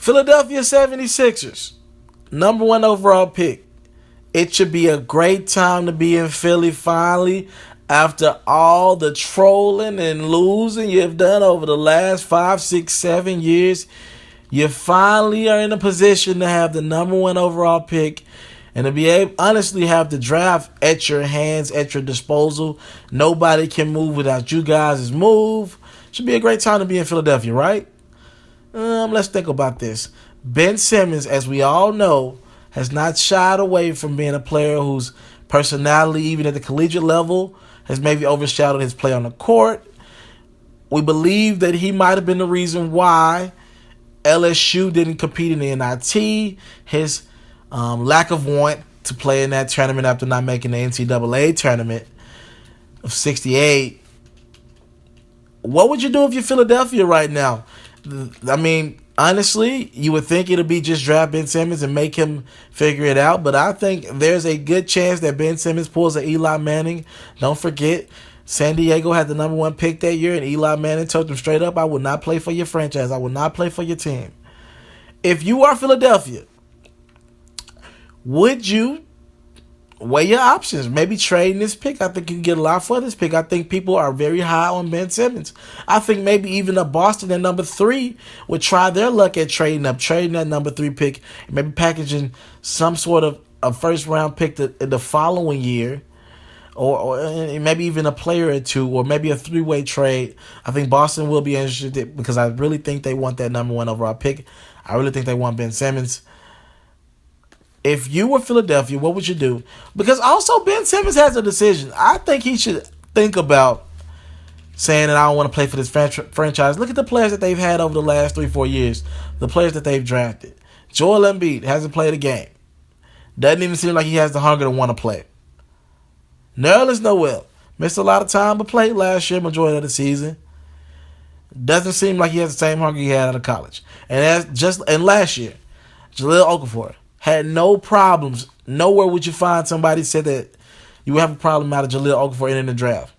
Philadelphia 76ers, number 1 overall pick. It should be a great time to be in Philly finally after all the trolling and losing you've done over the last 5, 6, 7 years. You finally are in a position to have the number 1 overall pick and to be able, honestly, have the draft at your hands, at your disposal. Nobody can move without you guys' move. Should be a great time to be in Philadelphia, right? Let's think about this. Ben Simmons, as we all know, has not shied away from being a player whose personality, even at the collegiate level, has maybe overshadowed his play on the court. We believe that he might have been the reason why LSU didn't compete in the NIT. His lack of want to play in that tournament after not making the NCAA tournament of 68. What would you do if you're Philadelphia right now? I mean, honestly, you would think it'll be just draft Ben Simmons and make him figure it out. But I think there's a good chance that Ben Simmons pulls an Eli Manning. Don't forget, San Diego had the number 1 pick that year, and Eli Manning told them straight up, I will not play for your franchise. I will not play for your team. If you are Philadelphia, would you weigh your options? Maybe trading this pick. I think you can get a lot for this pick. I think people are very high on Ben Simmons. I think maybe even a Boston at number 3 would try their luck at trading that number 3 pick, and maybe packaging some sort of a first-round pick the following year, or maybe even a player or two, or maybe a 3-way trade. I think Boston will be interested because I really think they want that number 1 overall pick. I really think they want Ben Simmons. If you were Philadelphia, what would you do? Because also Ben Simmons has a decision. I think he should think about saying that I don't want to play for this franchise. Look at the players that they've had over the last 3-4 years. The players that they've drafted. Joel Embiid hasn't played a game. Doesn't even seem like he has the hunger to want to play. Nerlens Noel missed a lot of time but played last year, majority of the season. Doesn't seem like he has the same hunger he had out of college. And last year, Jahlil Okafor had no problems. Nowhere would you find somebody said that you would have a problem out of Jahlil Okafor in the draft.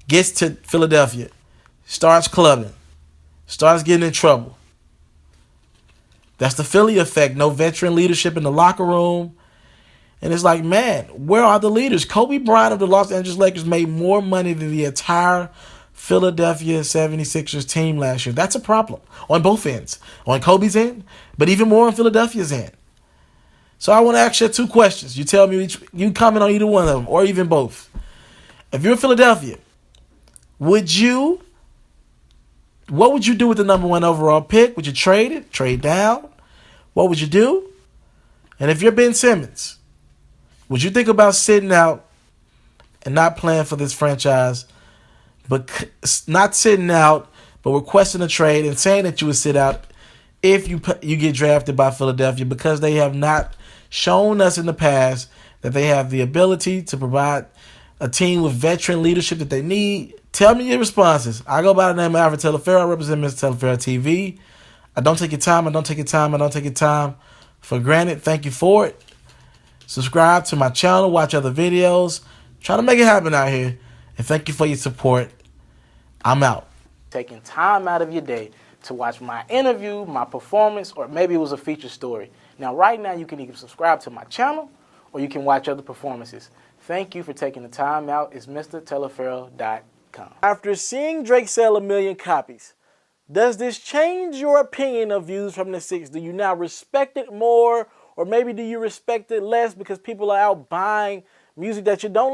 Gets to Philadelphia, starts clubbing, starts getting in trouble. That's the Philly effect. No veteran leadership in the locker room. And it's like, man, where are the leaders? Kobe Bryant of the Los Angeles Lakers made more money than the entire Philadelphia 76ers team last year. That's a problem on both ends. On Kobe's end, but even more on Philadelphia's end. So I want to ask you 2 questions. You tell me, you comment on either one of them, or even both. If you're Philadelphia, what would you do with the number 1 overall pick? Would you trade it? Trade down? What would you do? And if you're Ben Simmons, would you think about sitting out and not playing for this franchise, but not sitting out, but requesting a trade and saying that you would sit out if you get drafted by Philadelphia, because they have not shown us in the past that they have the ability to provide a team with veteran leadership that they need? Tell me your responses. I go by the name of Alfred Telefero. I represent Mr. Telefero TV. I don't take your time. I don't take your time. I don't take your time for granted. Thank you for it. Subscribe to my channel. Watch other videos. Try to make it happen out here. And thank you for your support. I'm out. Taking time out of your day to watch my interview, my performance, or maybe it was a feature story. Now, right now, you can either subscribe to my channel or you can watch other performances. Thank you for taking the time out. It's MrTelefero.com. After seeing Drake sell 1 million copies, does this change your opinion of views from the Six? Do you now respect it more, or maybe do you respect it less because people are out buying music that you don't